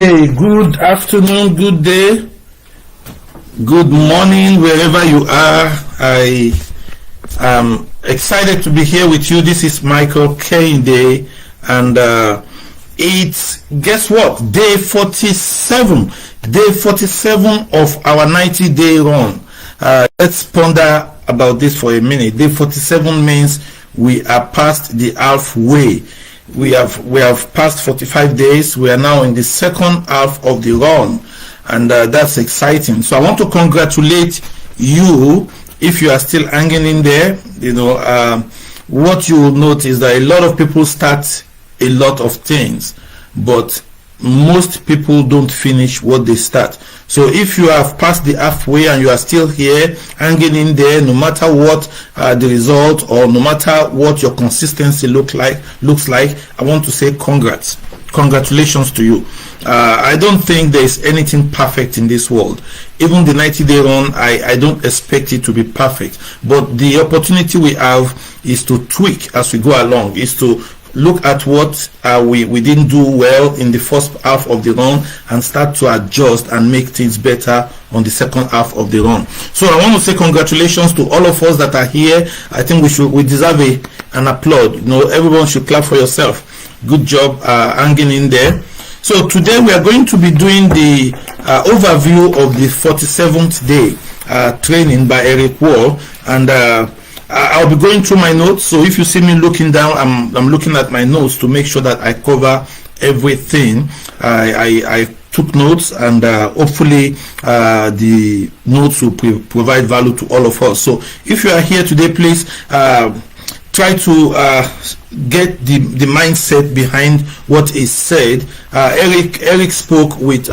Hey, good afternoon, good day, good morning, wherever you are. I am excited to be here with you. This is Michael Gbenga, and it's, guess what, day 47 of our 90-day run. Let's ponder about this for a minute. Day 47 means we are past the halfway. We have passed 45 days. We are now in the second half of the run, and that's exciting. So I want to congratulate you if you are still hanging in there. What you will note is that a lot of people start a lot of things, but most people don't finish what they start. So if you have passed the halfway and you are still here hanging in there, no matter what the result or no matter what your consistency looks like, I want to say congratulations to you. I don't think there is anything perfect in this world. Even the 90-day run, I don't expect it to be perfect, but the opportunity we have is to tweak as we go along, is to look at what we didn't do well in the first half of the run and start to adjust and make things better on the second half of the run. So I want to say congratulations to all of us that are here. I think we deserve an applaud. Everyone should clap for yourself. Good job hanging in there. So today we are going to be doing the overview of the 47th day training by Eric Wall, and I'll be going through my notes. So if you see me looking down, I'm looking at my notes to make sure that I cover everything. I took notes, and hopefully the notes will provide value to all of us. So if you are here today, please try to get the mindset behind what is said. Eric spoke with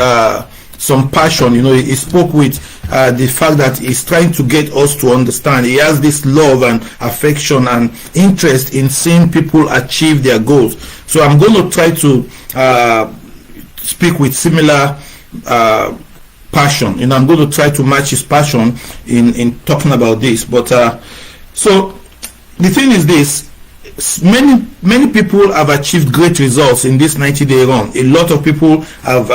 some passion. He spoke with the fact that he's trying to get us to understand. He has this love and affection and interest in seeing people achieve their goals. So I'm going to try to speak with similar passion. I'm going to try to match his passion in talking about this. But so the thing is this: many people have achieved great results in this 90-day run. A lot of people have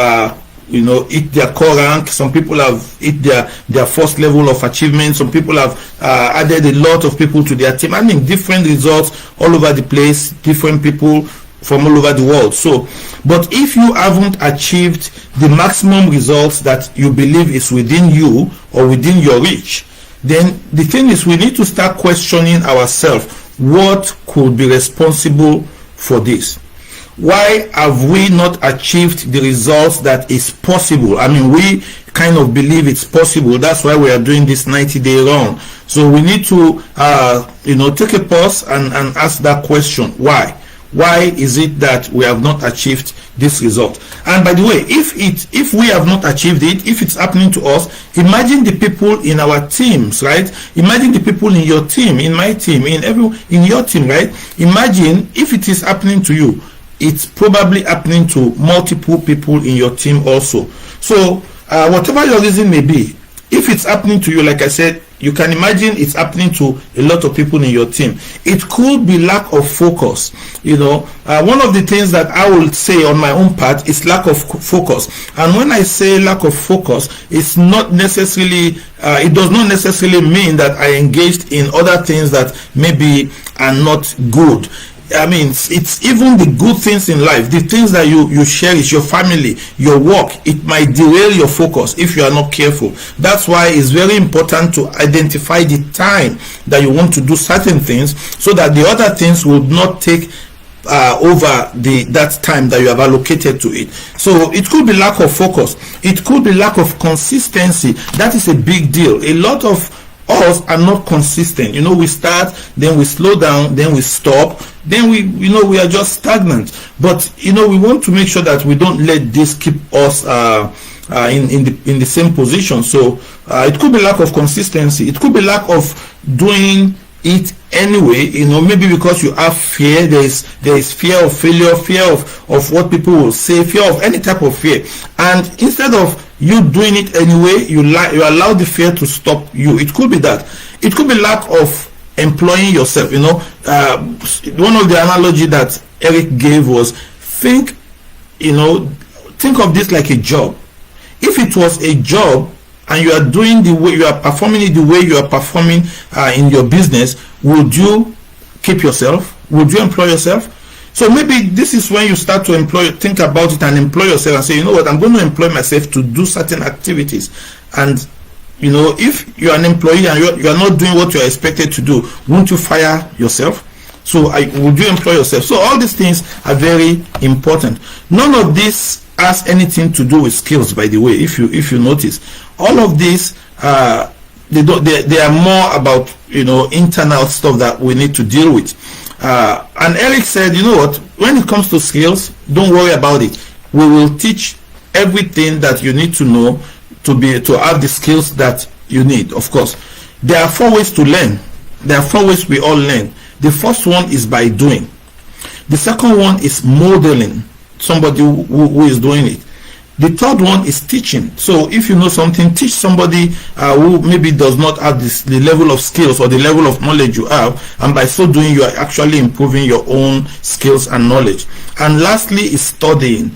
hit their core rank. Some people have hit their first level of achievement. Some people have added a lot of people to their team. I mean, different results all over the place, different people from all over the world. So, but if you haven't achieved the maximum results that you believe is within you or within your reach, then the thing is, we need to start questioning ourselves. What could be responsible for this? Why have we not achieved the results that is possible? I mean, we kind of believe it's possible. That's why we are doing this 90-day run. So we need to, take a pause and ask that question. Why? Why is it that we have not achieved this result? And by the way, if we have not achieved it, if it's happening to us, imagine the people in our teams, right? Imagine the people in your team, in my team, in your team, right? Imagine if it is happening to you. It's probably happening to multiple people in your team also. So whatever your reason may be, if it's happening to you, like I said, you can imagine it's happening to a lot of people in your team. It could be lack of focus. One of the things that I will say on my own part is lack of focus. And when I say lack of focus, it's not necessarily, it does not necessarily mean that I engaged in other things that maybe are not good. I mean, it's even the good things in life, the things that you cherish, your family, your work. It might derail your focus if you are not careful. That's why it's very important to identify the time that you want to do certain things, so that the other things will not take over that time that you have allocated to it. So it could be lack of focus. It could be lack of consistency. That is a big deal. A lot of us are not consistent. We start, then we slow down, then we stop, then we are just stagnant. But we want to make sure that we don't let this keep us in the same position. So it could be lack of consistency. It could be lack of doing it anyway. Maybe because you have fear. There is fear of failure, fear of what people will say, fear of any type of fear. And instead of you doing it anyway, you allow the fear to stop you. It could be that. It could be lack of employing yourself. One of the analogy that Eric gave was, think think of this like a job. If it was a job and you are doing the way you are performing it the way you are performing in your business, would you keep yourself? Would you employ yourself? So maybe this is when you start to think about it and employ yourself and say, you know what, I'm going to employ myself to do certain activities. And you know, if you're an employee and you're not doing what you're expected to do, won't you fire yourself? So would you employ yourself? So all these things are very important. None of this has anything to do with skills, by the way. If you notice, all of this they are more about, you know, internal stuff that we need to deal with. And Eric said, you know what, when it comes to skills, don't worry about it. We will teach everything that you need to know to have the skills that you need. Of course, there are 4 ways to learn. There are 4 ways we all learn. The first one is by doing. The second one is modeling, somebody who is doing it. The third one is teaching. So if you know something, teach somebody who maybe does not have the level of skills or the level of knowledge you have, and by so doing you are actually improving your own skills and knowledge. And lastly is studying.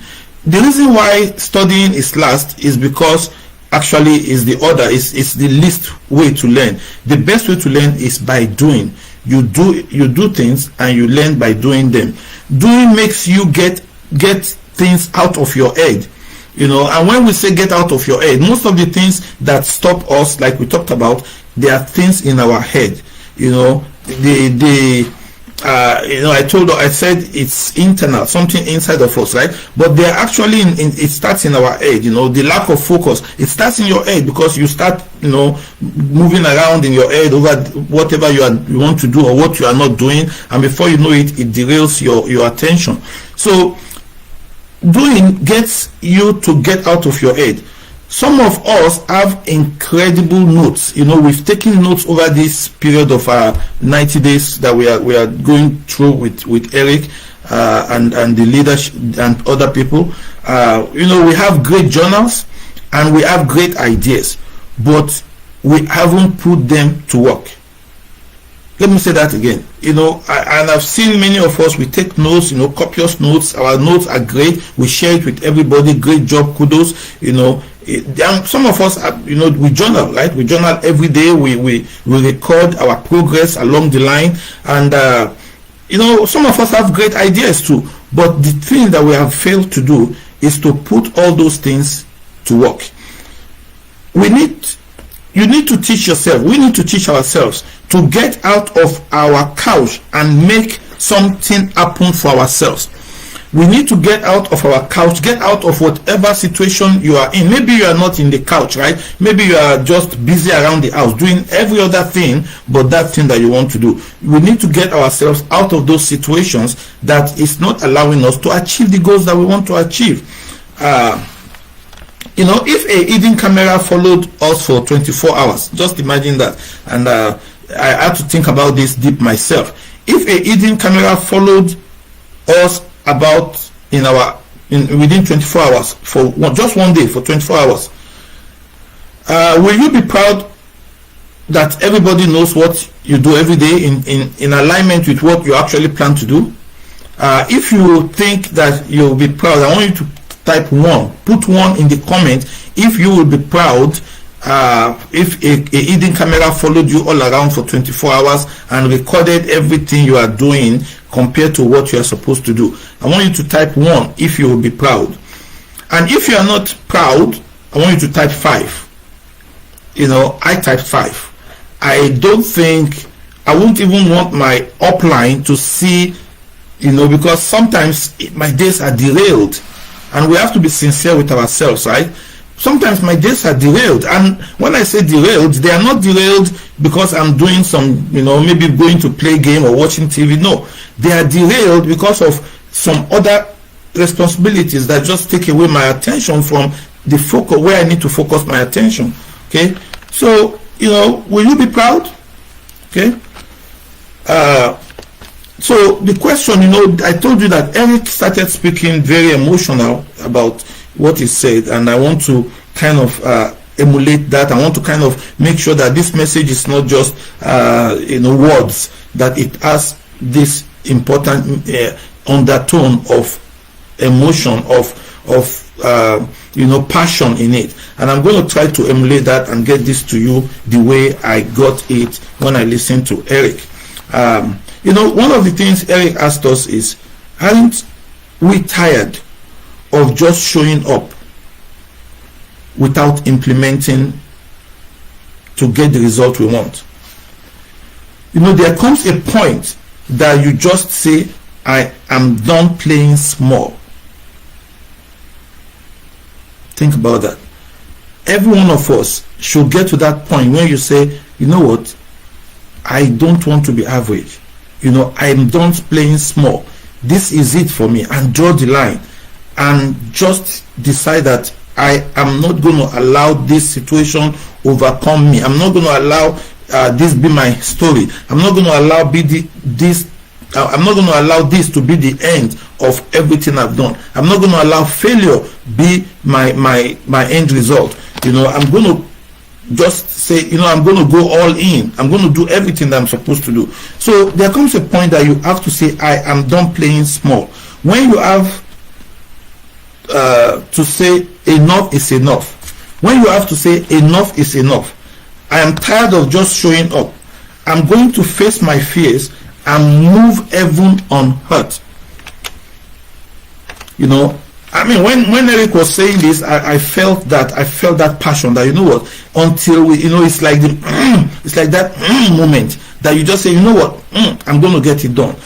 The reason why studying is last is because actually is the order, is the least way to learn. The best way to learn is by doing. You do things and you learn by doing them. Doing makes you get things out of your head, you know. And when we say get out of your head, most of the things that stop us, like we talked about, they are things in our head, you know. You know, I said it's internal, something inside of us, right? But they're actually it starts in our head, you know. The lack of focus, it starts in your head because you start, you know, moving around in your head over whatever you want to do or what you are not doing, and before you know it, it derails your attention. So doing gets you to get out of your head. Some of us have incredible notes. You know, we've taken notes over this period of 90 days that we are going through with Eric and the leadership and other people. You know, we have great journals and we have great ideas, but we haven't put them to work. Let me say that again. You know, and I've seen many of us, we take notes, you know, copious notes. Our notes are great. We share it with everybody. Great job, kudos, you know. And some of us, you know, we journal, right? We journal every day. We record our progress along the line. And, you know, some of us have great ideas too. But the thing that we have failed to do is to put all those things to work. You need to teach yourself. We need to teach ourselves to get out of our couch and make something happen for ourselves. We need to get out of our couch, get out of whatever situation you are in. Maybe you are not in the couch, right? Maybe you are just busy around the house doing every other thing but that thing that you want to do. We need to get ourselves out of those situations that is not allowing us to achieve the goals that we want to achieve. You know, if a hidden camera followed us for 24 hours, just imagine that. And I had to think about this deep myself. If a hidden camera followed us about within 24 hours for just one day, for 24 hours, will you be proud that everybody knows what you do every day in alignment with what you actually plan to do? If you think that you'll be proud, I want you to type 1. Put 1 in the comment if you will be proud if a hidden camera followed you all around for 24 hours and recorded everything you are doing compared to what you are supposed to do. I want you to type 1 if you will be proud. And if you are not proud, I want you to type 5. You know, I type 5. I don't think, I won't even want my upline to see, you know, because sometimes my days are derailed. And we have to be sincere with ourselves, right? Sometimes my days are derailed. And when I say derailed, they are not derailed because I'm doing some, you know, maybe going to play game or watching TV. No, they are derailed because of some other responsibilities that just take away my attention from the focus where I need to focus my attention. Okay? So, you know, will you be proud? Okay? So the question, you know, I told you that Eric started speaking very emotional about what he said, and I want to kind of emulate that. I want to kind of make sure that this message is not just you know, words, that it has this important undertone of emotion, of passion in it. And I'm going to try to emulate that and get this to you the way I got it when I listened to Eric. One of the things Eric asked us is, aren't we tired of just showing up without implementing to get the result we want? There comes a point that you just say, I am done playing small. Think about that. Every one of us should get to that point where you say, you know what, I don't want to be average. I am done playing small. This is it for me, and draw the line and just decide that I am not going to allow this situation overcome me. I'm not going to allow this be my story. I'm not going to allow I'm not going to allow this to be the end of everything I've done. I'm not going to allow failure be my end result. I'm going to just say, I'm going to go all in. I'm going to do everything that I'm supposed to do. So there comes a point that you have to say, I am done playing small. When you have to say enough is enough. When you have to say enough is enough. I am tired of just showing up. I'm going to face my fears and move heaven on earth. When Eric was saying this, I felt that passion that, until we, it's like that moment that you just say, I'm going to get it done.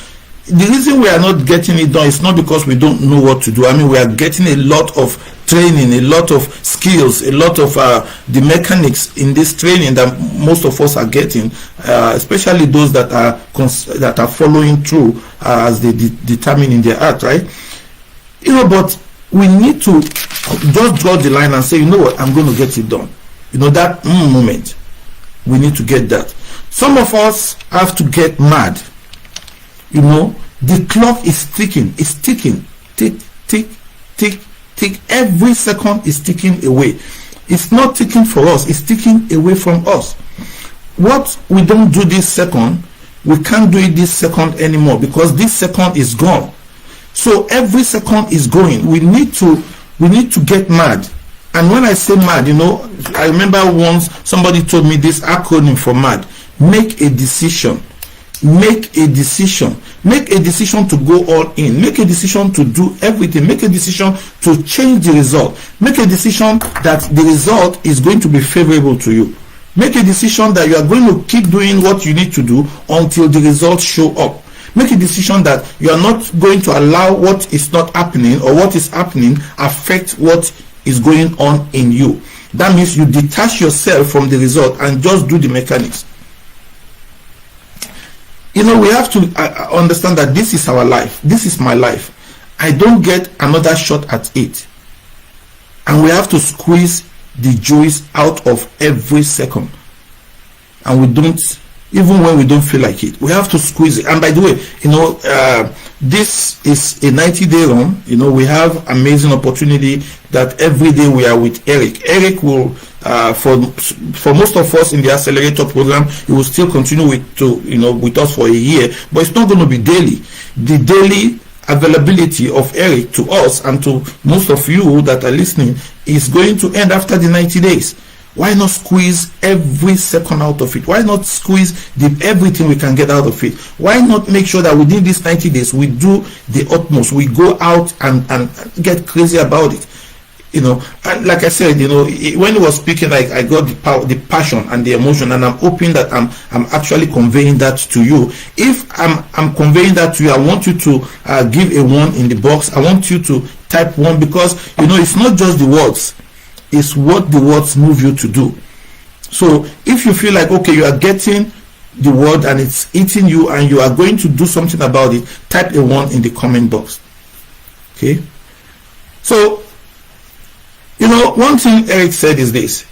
The reason we are not getting it done is not because we don't know what to do. We are getting a lot of training, a lot of skills, a lot of the mechanics in this training that most of us are getting, especially those that are following through as they determine in their heart, right? But we need to just draw the line and say, I'm going to get it done. That moment, we need to get that. Some of us have to get mad. The clock is ticking. It's ticking. Tick, tick, tick, tick. Every second is ticking away. It's not ticking for us. It's ticking away from us. What we don't do this second, we can't do it this second anymore, because this second is gone. So every second is going. We need to get mad. And when I say mad, I remember once somebody told me this acronym for mad: make a decision. Make a decision. Make a decision to go all in. Make a decision to do everything. Make a decision to change the result. Make a decision that the result is going to be favorable to you. Make a decision that you are going to keep doing what you need to do until the results show up. Make a decision that you are not going to allow what is not happening or what is happening affect what is going on in you. That means you detach yourself from the result and just do the mechanics. We have to understand that this is our life. This is my life. I don't get another shot at it. And we have to squeeze the juice out of every second. And we don't, even when we don't feel like it, we have to squeeze it. And by the way, this is a 90-day run. We have amazing opportunity that every day we are with Eric. Eric will, for most of us in the accelerator program, he will still continue with us for a year, but it's not going to be daily. The daily availability of Eric to us and to most of you that are listening is going to end after the 90 days. Why not squeeze every second out of it? Why not squeeze everything we can get out of it? Why not make sure that within these 90 days we do the utmost? We go out and get crazy about it. And like I said, when he was speaking, I got the passion and the emotion, and I'm hoping that I'm actually conveying that to you. If I'm conveying that to you, I want you to give a 1 in the box. I want you to type 1, because it's not just the words. Is what the words move you to do. So if you feel like, okay, you are getting the word and it's eating you and you are going to do something about it, type a 1 in the comment box. Okay. So, one thing Eric said is this.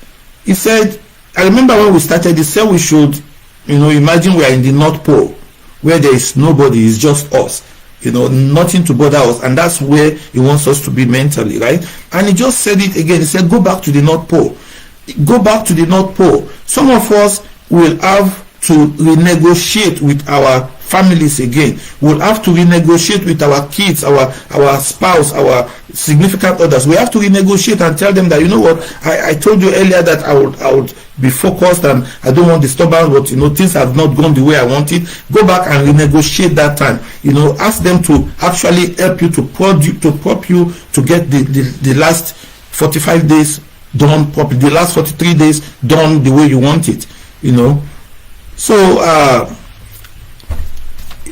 He said, I remember when we started, he said we should, imagine we are in the North Pole where there is nobody, it's just us. Nothing to bother us, and that's where he wants us to be mentally, right? And he just said it again. He said, go back to the North Pole. Go back to the North Pole. Some of us will have to renegotiate with our families again. We'll have to renegotiate with our kids, our spouse, our significant others. We have to renegotiate and tell them that, you know what, I told you earlier that I would be focused and I don't want disturbance, but things have not gone the way I want it. Go back and renegotiate that time. Ask them to actually help you to prop you to get the last 45 days done properly, the last 43 days done the way you want it. So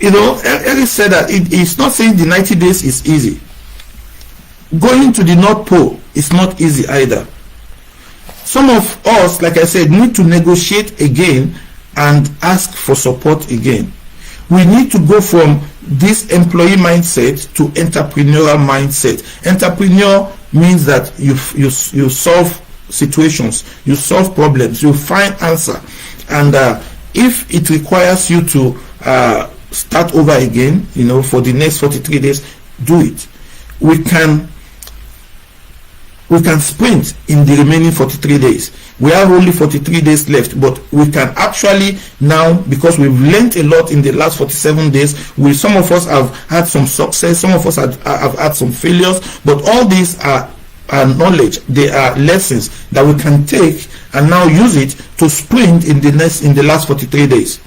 Eric said that it's not saying the 90 days is easy. Going to the North Pole is not easy either. Some of us, like I said, need to negotiate again and ask for support again. We need to go from this employee mindset to entrepreneurial mindset. Entrepreneur means that you solve situations, you solve problems, you find answer, and if it requires you to start over again, for the next 43 days, do it. We can sprint in the remaining 43 days. We have only 43 days left, but we can actually now, because we've learned a lot in the last 47 days, some of us have had some success, some of us have had some failures, but all these are knowledge, they are lessons that we can take and now use it to sprint in the last 43 days.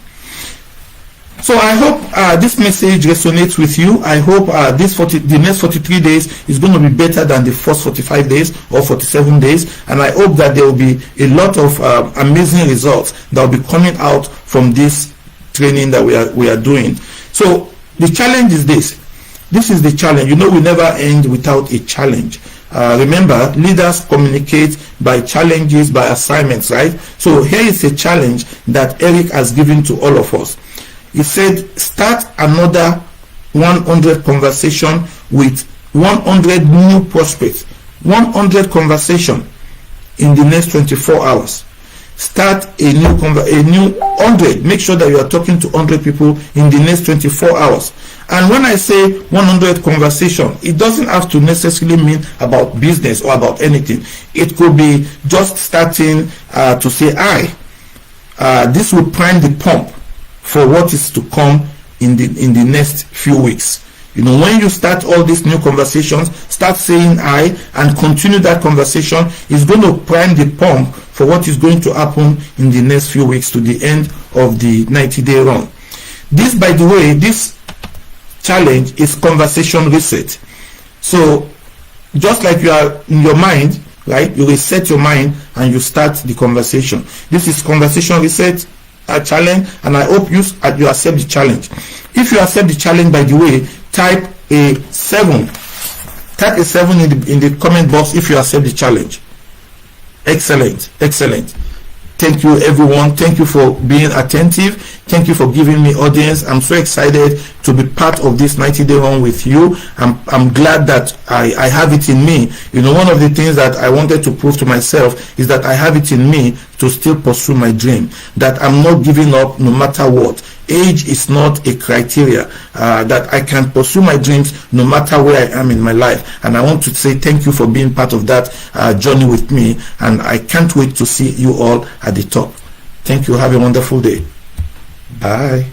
So I hope this message resonates with you. I hope the next 43 days is going to be better than the first 45 days or 47 days, and I hope that there will be a lot of amazing results that will be coming out from this training that we are doing. So the challenge is this. This is the challenge. We never end without a challenge. Remember, leaders communicate by challenges, by assignments, right? So here is a challenge that Eric has given to all of us. He said, start another 100 conversation with 100 new prospects. 100 conversation in the next 24 hours. Start a new 100. Make sure that you are talking to 100 people in the next 24 hours. And when I say 100 conversation, it doesn't have to necessarily mean about business or about anything. It could be just starting to say, this will prime the pump for what is to come in the next few weeks. When you start all these new conversations, start saying I and continue that conversation, is going to prime the pump for what is going to happen in the next few weeks to the end of the 90-day run. This, by the way, this challenge is conversation reset. So just like you are in your mind, right, you reset your mind and you start the conversation. This is conversation reset challenge, and I hope you accept the challenge. If you accept the challenge, by the way, type a 7. Type a 7 in the comment box if you accept the challenge. Excellent. Thank you, everyone. Thank you for being attentive. Thank you for giving me audience. I'm so excited to be part of this 90-day run with you. I'm glad that I have it in me. One of the things that I wanted to prove to myself is that I have it in me to still pursue my dream, that I'm not giving up no matter what. Age is not a criteria, that I can pursue my dreams no matter where I am in my life. And I want to say thank you for being part of that journey with me, and I can't wait to see you all at the top. Thank you. Have a wonderful day. Bye.